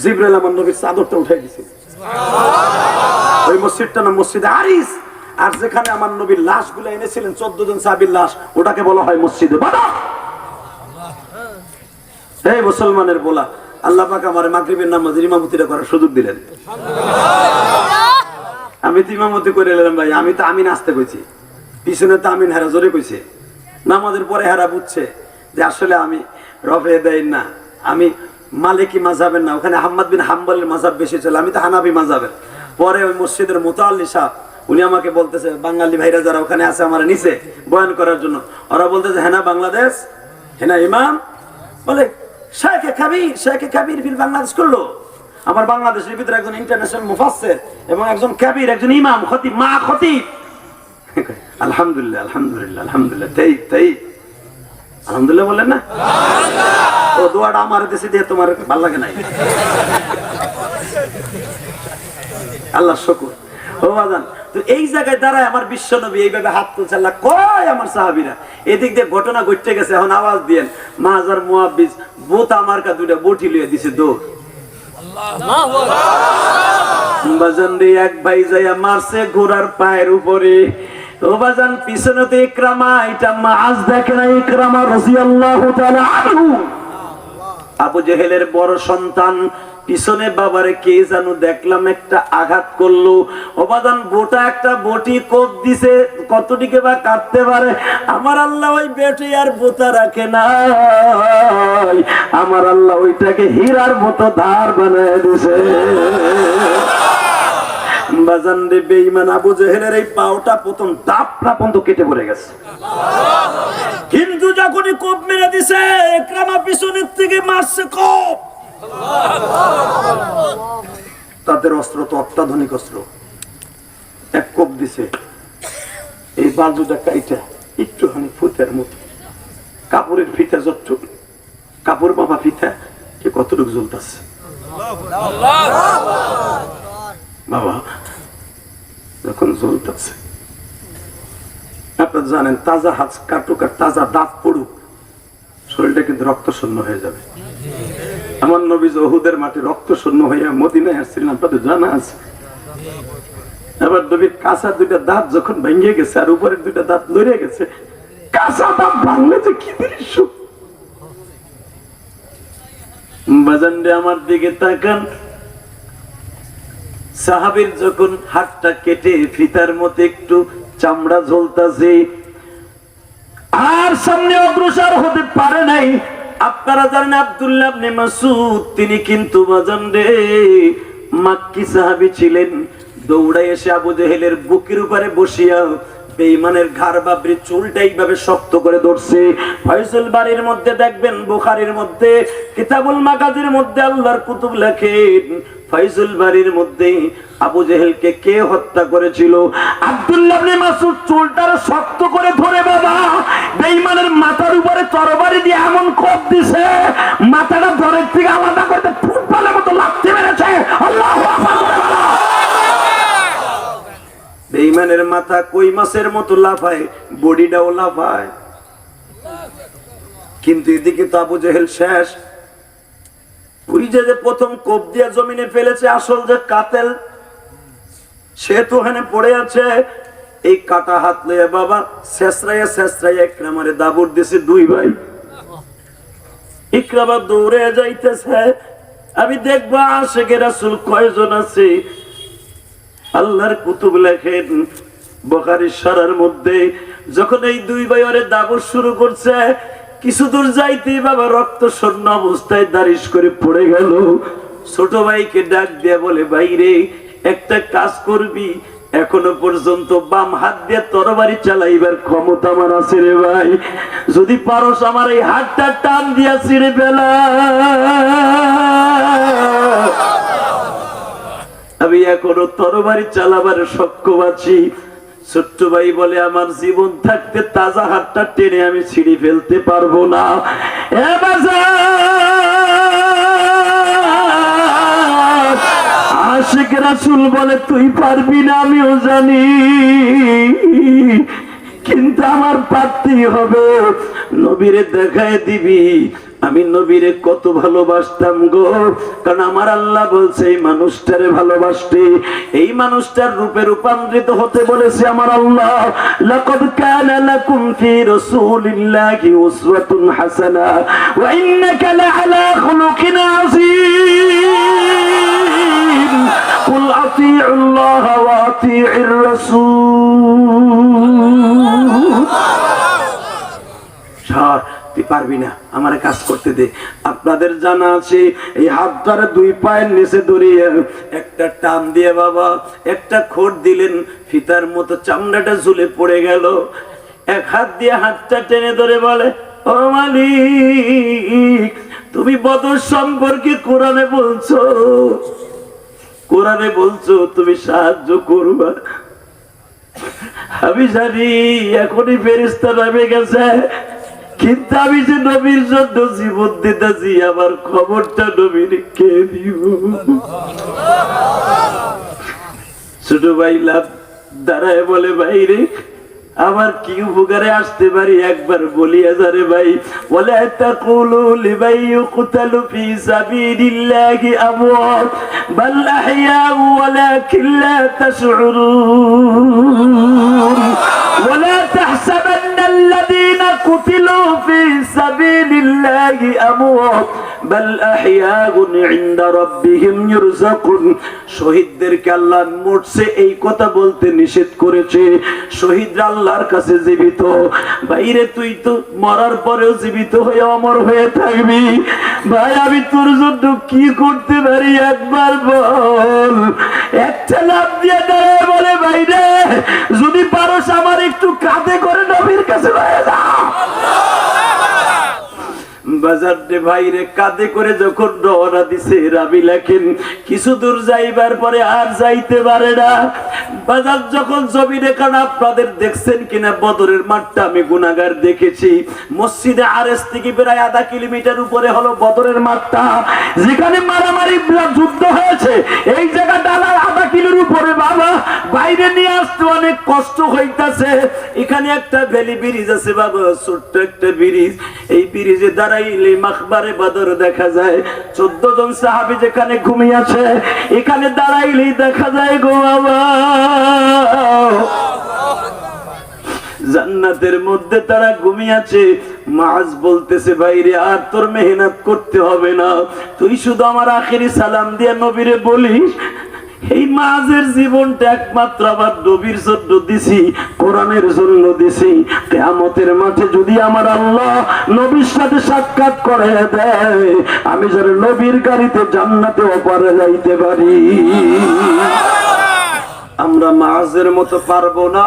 জিবরাইল আমার নবীর চাদরটা উঠাই দিয়েছে, ওই মসজিদটা নাম মসজিদে আরিস। আর যেখানে আমার নবীর লাশ গুলো এনেছিলেন 14 জন সাহাবীর লাশ, ওটাকে বলা হয় মসজিদে বদর। এই মুসলমানের বলা, আল্লাহ পাক আমার মাগরিবের নামাজের ইমামতিটা করার সুযোগ দিলেন। আমি তো ইমামতি করে এলাম ভাই, আমি তো আমিন আসতে কইছি, পিছনে তো আমিন হেরা জোরে কইছে। নামাজের পরে হেরা বুঝছে যে আসলে আমি রফে দেই না, আমি মালিকি মাযহাবের না, ওখানে আহমদ বিন হাম্বলের মাযহাব বেশি ছিল, আমি তো হানাফি মাযহাবের। পরে ওই মসজিদের মুতাআল্লি সাহেব উনি আমাকে বলতেছে, বাঙালি ভাইরা যারা ওখানে আছে আমার নিচে বয়ান করার জন্য, ওরা বলতেছে, হ্যাঁ না বাংলাদেশ, হ্যাঁ না ইমাম, বলে শেখে কাবির ফিল বাংলাদেশ করলো। আমার বাংলাদেশের ভিতরে একজন ইন্টারন্যাশনাল মুফাসসির এবং একজন কাবির, একজন ইমাম, খতিব, মা খতিব। আলহামদুলিল্লাহ আলহামদুলিল্লাহ আলহামদুলিল্লাহ, তাই আলহামদুলিল্লাহ বলেন না? ও দোয়াটা আমার দেশে দিয়ে তোমার ভালো লাগে নাই? আল্লাহ শুকর। ও বাজান, তো এই জায়গায় দাঁড়ায় আমার বিশ্ব নবী এইভাবে হাত তুলছে, আল্লাহ কয় আমার সাহাবীরা, এদিক দিয়ে ঘটনা ঘটতে গেছে, এখন আওয়াজ দিয়েন, মাজার মুহাব্বিস বোত আমার কা 2টা বটি লিয়ে দিছে দৌড়। বাজান রে, এক ভাই যাইয়া মারছে ঘোড়ার পায়ের উপরে। ও বাজান, পিছনে তো ইকরামা, এটা মাজ দেখে না, ইকরামা রাদিয়াল্লাহু তাআলা আনহু, আবু জেহেলের বড় সন্তান, পিছনে বাবারে কে জানো দেখলাম একটা আঘাত করলো। ও বাজান, বোটা একটা বটি কোপ দিছে, কতটিকে বা কাটতে পারে? আমার আল্লাহ ওই বেটি আর বোতা রাখে না, আমার আল্লাহ ওইটাকে হীরার মতো ধার বানায় দিছে। বাজান রে, বেঈমান আবু জেহেলের এই পাওটা প্রথম দাপটা পর্যন্ত কেটে পড়ে গেছে, কিন্তু যখনই কোপ মেরে দিছে, ইকরামা পিছনের থেকে মারছে কোপ। তাদের অস্ত্র তো অত্যাধুনিক অস্ত্র, এক কোপ দিছে, এই বাজুটা কাইটা একটুখানি ফুতের মতো, কাপড়ের ফিতা যতটুকু, কাপড় বাবা ফিতা কতটুকু জ্বলতেছে বাবা, যখন জ্বলতেছে। আপনারা জানেন, তাজা হাত কাটুক আর তাজা দাঁত পড়ুক, শরীরটা কিন্তু রক্ত শূন্য হয়ে যাবে। আমার নবী উহুদের মাঠে রক্ত শূন্য হইয়া মদিনায় আসছিলেন, আপনাদের জানা আছে। আবার নবীর কাঁচা দুইটা দাঁত যখন ভেঙে গেছে আর উপরের দুইটা দাঁত লড়ে গেছে, কাঁচা দাঁত ভাঙলে যে কি দৃশ্য। বাজানরে আমার দিকে তাকান, সাহাবীর যখন হাতটা কেটে ফিতার মতো একটু চামড়া ঝলতাছে আর সামনে অগ্রসর হতে পারে নাই। আপনারা জানেন আব্দুল্লাহ ইবনে মাসউদ তিনি কিন্তু বাজানরে মাক্কি সাহাবী ছিলেন। দৌড়াই এসে আবু জেহেলের বুকের উপরে বসিয়া বেঈমানের ঘাড় বাবরি চুলটা এইভাবে শক্ত করে ধরছে। ফয়সল বাড়ির মধ্যে দেখবেন, বুখারীর মধ্যে, কিতাবুল মাগাজির মধ্যে আল্লাহর কুতুব লেখেন ফয়সল বাড়ির মধ্যে আবু জেহেলকে কে হত্যা করেছিল? আব্দুল্লাহ ইবনে মাসউদ চুলটারে শক্ত করে ধরে বাবা বেঈমানের মাথার উপরে তরবারি দিয়ে এমন কোপ দিছে, মাথাটা ধরে থেকে আলাদা করতে ফুটবলের মতো লাথি মেরেছে। আল্লাহু আকবার। বেঈমানের মাথা কই মাছের মতো লাফায়, বডিটাও লাফায়, কিন্তু এদিকে তো আবু জেহেল শেষ। ওই যে প্রথম কোপ দিয়া জমিনে ফেলেছে আসল যে কাতেল, সে তো ওখানে পড়ে আছে। এই কাটা হাত লইয়া বাবা শেষরাইয়া শেষরাইয়া ইকরামারে দাবুর দিছে দুই ভাই। ইকরামা দৌড়ে যাইতেছে, আমি দেখবো আশিকে রাসূল কয়জন আছে। আল্লাহর কুতুব লেখেন বুখারী শরীফের মধ্যে যখন এই দুই ভাই ওরে দাবুর শুরু করছে, কিছু দূর যাইতেই বাবা রক্ত শূন্য অবস্থায় দাঁড়িস করে পড়ে গেল। ছোট ভাইকে ডাক দিয়া বলে, ভাই রে একটা কাজ করবি, এখনো পর্যন্ত বাম হাত দিয়ে তরবারি চালাইবার ক্ষমতা আমার আছে রে ভাই, যদি পারস আমার এই হাতটা টান দিয়া ছিঁড়ে ফেলা, আমি এখনো তরবারি চালাবার সক্ষম আছি। ছোট্ট ভাই বলে, আমার জীবন থাকতে তাজা হাতটা টেনে আমি ছিঁড়ে ফেলতে পারবো না। আশিক রাসূল বলে, তুই পারবি না আমিও জানি, কিন্তু আমার পারতেই হবে। নবীরে দেখায় দিবি আমি নবীরে কত ভালোবাসতাম গো, কারণ আমার আল্লাহ বলছে এই মানুষটারে ভালোবাসতে, এই মানুষটার রূপে রূপান্তরিত হতে বলেছে আমার আল্লাহ। লাকাদ কানা লাকুম ফি রাসূলিল্লাহি উসওয়াতুন হাসানা ওয়া ইন্নাকা লাআলা খুলুকিন আযীম কুল আতিউল্লাহ ওয়া আতিউর রাসূল। তুই পারবি না, আমার কাজ করতে দে। আপনাদের জানা আছে এই হাতটারে দুই পায়ের নিচে ধরিয়ে একটা টান দিয়ে বাবা একটা খোঁট দিলেন, ফিতার মতো চামড়াটা ঝুলে পড়ে গেল। এক হাত দিয়ে হাতটা টেনে ধরে বলে, ও মালিক তুমি বদর সম্পর্কে কোরআনে বলছো, কোরআনে বলছো তুমি সাহায্য করবা। আমি জানি এখনই ফেরেশতা নামে গেছে, কিন্তু আমি যে নবীর জন্য জীবন দিতেছি, আমার খবরটা নবীর কে দিব? ছোট ভাই লাভ দাঁড়ায় বলে, ভাই রে আমার কি উপকারে আসতে পারি একবার বলিয়া যারে ভাই। বলে তাকুলু লিমান ইউকতালু ফি সাবিলিল্লাহি আমওয়াত বাল আহইয়াউ ওয়ালাকিন লা তাশউরুন ওয়ালা তাহসাবান্নাল্লাযীনা কুতিলু ফি সাবিলিল্লাহি আমওয়াত বাল আহইয়াউন ইনদা রাব্বিহিম ইরযাকুন। শহীদদেরকে আল্লাহ মরছে এই কথা বলতে নিষেধ করেছে, শহীদরা আল্লাহর কাছে জীবিত। বাইরে তুই তো মরার পরেও জীবিত হয়ে অমর হয়ে থাকবি। ভাই আমি তোর জন্য কি করতে পারি একবার বল। একটা লাভ দিয়ে দাঁড়ায় বলে, বাইরে যদি পারোস আমার একটু কাঁধে করে নবীর কাছে লয়ে যা। বাজারে ভাইরে কাঁধে করে যখন রওনা দিছে, রাবি লেখেন কিছু দূর যাইবার পরে আর যাইতে পারে না। বাজার যখন জমিনে, কারণ আপনাদের দেখছেন কিনা বদরের মাঠটা আমি গুনাহগার দেখেছি, মসজিদে আরএস থেকে প্রায় আধা কিলোমিটার উপরে হলো বদরের মাঠটা, যেখানে মারামারি যুদ্ধ হয়েছে। এই জায়গাটা আধা কিলোর উপরে বাবা বাইরে নিয়ে আসতে অনেক কষ্ট হইতাছে। এখানে একটা ভ্যালি ব্রিজ আছে বাবা, ছোট্ট একটা ব্রিজ। এই ব্রিজে দাঁড়াইলে মাখবারে বদর দেখা যায়। 14 জন সাহাবী যেখানে ঘুমিয়ে আছে, এখানে দাঁড়াইলেই দেখা যায় গো বাবা জান্নাতের মধ্যে তারা ঘুমিয়ে আছে। মাজ বলতেছে ভাইরে আর তোর মেহনত করতে হবে না, তুই শুধু আমার আখেরি সালাম দিয়ে নবীরে বলিস। এই মাঝের জীবনটা একমাত্র আমার নবীর জন্য দিছি, কোরআনের জন্য দিছি। কিয়ামতের মাঠে যদি আমার আল্লাহ নবীর সাথে সাক্ষাৎ করে দেয়, আমি যেন নবীর গাড়িতে জান্নাতে ওপারে যাইতে পারি। আমরা মাঝের মতো পারবো না,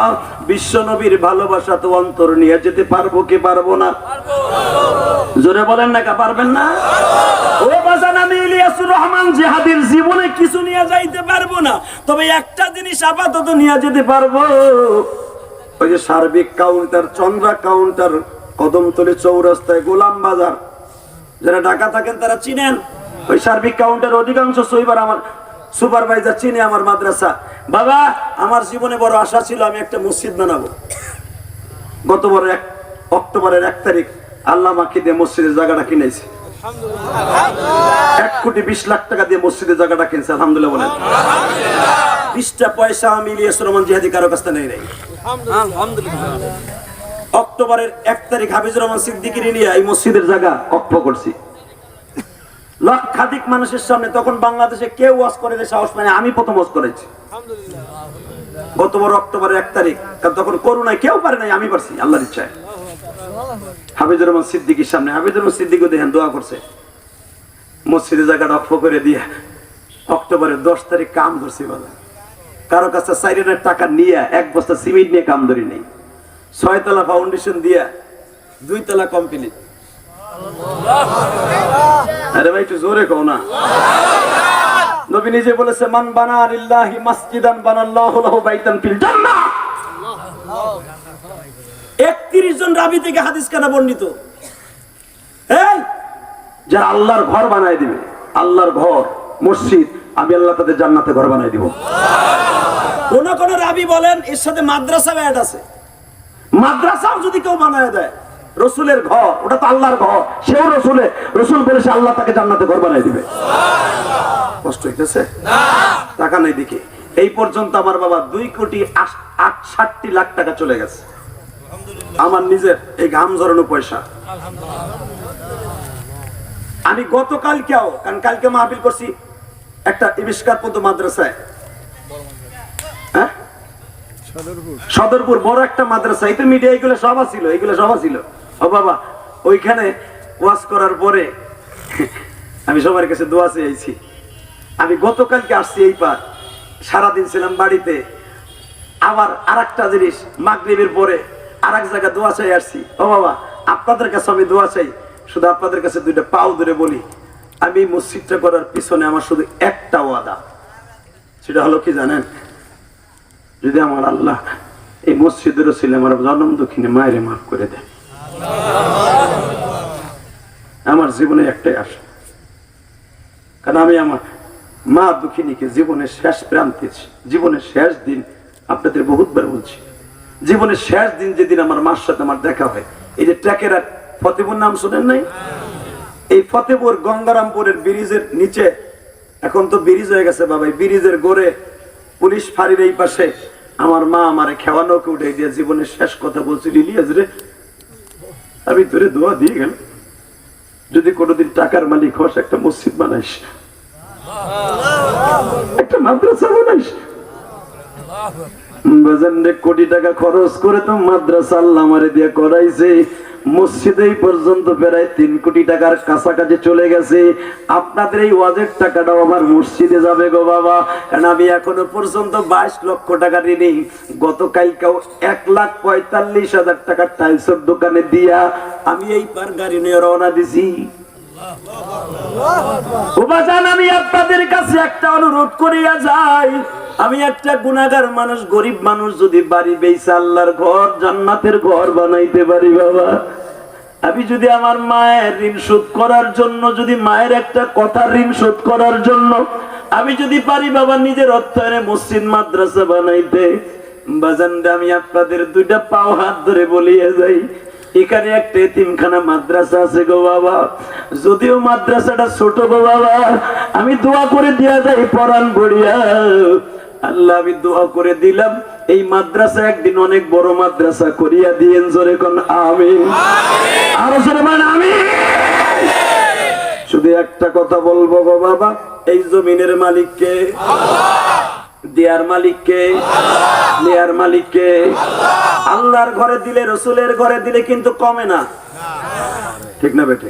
বিশ্ব নবীর ভালোবাসা তো অন্তর নিয়ে যেতে পারবো কি পারবো না? জোরে বলেন না, কা পারবেন না? ও বাজান, আমি ইলিয়াসুর রহমান জিহাদির জীবনে কিছু নিয়ে যাইতে পারবো না, তবে একটা জিনিস আপাতত নিয়ে যেতে পারবো। ওই যে সার্বিক কাউন্টার, চন্দ্রা কাউন্টার, কদমতলী চৌরাস্তায় গোলাম বাজার, যারা ঢাকা থাকেন তারা চিনেন। ওই সার্বিক কাউন্টার অধিকাংশ সইবার আমার সুপারভাইজার চিনে আমার মাদ্রাসা। বাবা, আমার জীবনে বড় আশা ছিল আমি একটা মসজিদ বানাবো। গতবার অক্টোবরের 1 তারিখ আল্লাহ মাকে দিয়ে মসজিদের জায়গাটা কিনেছি। 1,20,00,000 টাকা দিয়ে মসজিদের জায়গাটা কিনছে। আলহামদুলিল্লাহ বলেন। 20টা পয়সা আমি ইলিয়াসুর রহমান জিহাদি কারো কাছ থেকে নেই নাই। অক্টোবরের 1 তারিখ হাফিজুর রহমান সিদ্দিকীর নিয়ে এই মসজিদের জায়গা অক্ষ করছি। লক্ষাধিক মানুষের সামনে, তখন বাংলাদেশে কেউ ওয়াজ করে যে সাহস পায় না, আমি প্রথম ওয়াজ করেছি গতবার অক্টোবরের 1 তারিখ। কারণ তখন করোনায় কেউ পারে নাই, আমি পারছি আল্লাহর ইচ্ছায়। হাফিজুর রহমান সিদ্দিকীর সামনে, হাফিজুর রহমান সিদ্দিকও দেখেন দোয়া করছে, মসজিদের জায়গাটা অক্ষ করে দিয়ে অক্টোবরের 10 তারিখ কাম করছি। বাবা, কারো কাছে 4,000 টাকা নিয়ে 1 বস্তা সিমেন্ট নিয়ে কাম ধরি নেই। 6 তলা ফাউন্ডেশন দিয়া 2 তলা কমপ্লিট। আরে ভাই একটু জোরে কও না। নবী নিজে বলেছে, মান বানা লিল্লাহি মাসজিদান বানাল্লাহু লাহু বাইতান ফিল জান্নাহ। 31 জন রাবী থেকে হাদিস কানা বর্ণিত। এই যারা আল্লাহর ঘর বানায় দিবে, আল্লাহর ঘর মসজিদ, আমি আল্লাহ তাদের জান্নাতে ঘর বানায় দিব। কোন কোন রাবী বলেন এর সাথে মাদ্রাসা অ্যাড আছে। মাদ্রাসাও যদি কেউ বানায় দেয়, রসুলের ঘর, ওটা তো আল্লাহর ঘর, সেও রসুল বলেছে আল্লাহ তাকে জান্নাতে ঘর বানাই দিবে। কষ্ট হইতেছে না? টাকা নেই দিকে। এই পর্যন্ত আমার বাবা 2,68,00,000 টাকা চলে গেছে আমার নিজের এই ঘাম ঝরানো পয়সা। আমি গতকালকেও, কারণ কালকে মাহফিল করছি একটা ইমিশকার পদ্ম মাদ্রাসায়, হ্যাঁ সদরপুর, বড় একটা মাদ্রাসা। এই তো মিডিয়া এগুলো সব ছিল। ও বাবা, ওইখানে ওয়াজ করার পরে আমি সবার কাছে দোয়া চেয়েছি। আমি গতকালকে আসছি, এই পার সারাদিন ছিলাম বাড়িতে। আবার আরেকটা জিনিস, মাগরিবের পরে আরেক জায়গায় দোয়া চাই আসছি। ও বাবা, আপনাদের কাছে আমি দোয়া চাই, শুধু আপনাদের কাছে 2টা পাও ধরে বলি, আমি মসজিদটা করার পিছনে আমার শুধু একটা ওয়াদা, সেটা হলো কি জানেন? যদি আমার আল্লাহ এই মসজিদের ছিল আমার জন্ম দক্ষিণে মায়ের মাফ করে দেয়, আমার জীবনে একটাই আশা। কারণ আমি আমার মা দুঃখিনীকে জীবনের শেষ প্রান্তে, জীবনের শেষ দিন, আপনাদের বহুতবার বলছি, জীবনের শেষ দিন যেদিন আমার মার সাথে আমার দেখা হয়, এই যে ট্র্যাকের ফতেপুর নাম শুনেন নাই? এই ফতেপুর গঙ্গারামপুরের ব্রিজের নিচে, এখন তো ব্রিজ হয়ে গেছে বাবা, এই ব্রিজের গোড়ে পুলিশ ফাঁড়ির এই পাশে আমার মা আমারে খেওয়া নৌকে উঠে দিয়ে জীবনের শেষ কথা বলছিল, ইলিয়াস রে আমি তোরে দোয়া দিয়ে গেল, যদি কোনোদিন টাকার মালিক হস একটা মসজিদ বানাইস, একটা মাদ্রাসা বানাইস। কোটি টাকা খরচ করে তো মাদ্রাসা আল্লাহ আমারে দিয়ে করাইছে, মসজিদে পর্যন্ত প্রায় 3 কোটি টাকার কাছাকাছি চলে গেছে। আপনাদের এই ওয়াজের টাকাটাও আমার মসজিদে যাবে গো বাবা, কারণ আমি এখনো পর্যন্ত 22 লক্ষ টাকা ঋণী। গতকালকেও 1,45,000 টাকার টাইলসের দোকানে দিয়া আমি এই পার গাড়ি নিয়ে রওনা দিছি। আমি আপনাদের কাছে একটা অনুরোধ করিয়া যাই, আমি একটা গুনাহগার মানুষ, গরিব মানুষ, যদি বাড়ি বেচে আল্লাহর ঘর, জান্নাতের ঘর বানাইতে পারি বাবা, আমি যদি আমার মায়ের ঋণ শোধ করার জন্য, যদি মায়ের একটা কথা ঋণ শোধ করার জন্য আমি যদি পারি বাবা নিজের অর্থায়নে মসজিদ মাদ্রাসা বানাইতে, বাজানরে আমি আপনাদের দুইটা পাও হাত ধরে বলিয়ে যাই, এখানে একটা এতিমখানা মাদ্রাসা আছে গো বাবা, যদিও মাদ্রাসাটা ছোট গো বাবা, আমি দোয়া করে দিয়া যাই পরাণ ভরিয়া, আল্লাহ আমি দোয়া করে দিলাম এই মাদ্রাসা একদিন অনেক বড় মাদ্রাসা করিয়া দিয়েন, জোরে কোন আমিন, আরো জোরে বলেন আমিন। শুধু একটা কথা বলবো গো বাবা, এই জমিনের মালিককে, দেয়ার মালিককে, নেয়ার মালিককে, আল্লাহর ঘরে দিলে রসুলের ঘরে দিলে কিন্তু কমে না, ঠিক না বেটে?